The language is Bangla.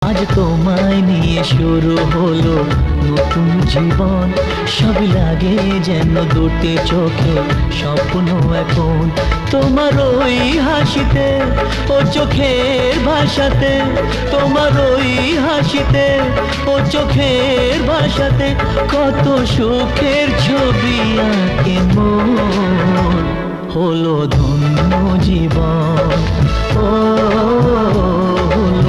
আজ তোমায় নিয়ে শুরু হলো নতুন জীবন, সব লাগে যেন দুটি চোখে স্বপ্ন এখন। তোমার ওই হাসিতে, ও চোখের ভাষাতে, তোমার ওই হাসিতে, ও চোখের ভাষাতে কত সুখের ছবি আঁকে মন। হলো ধন্য জীবন, ও হলো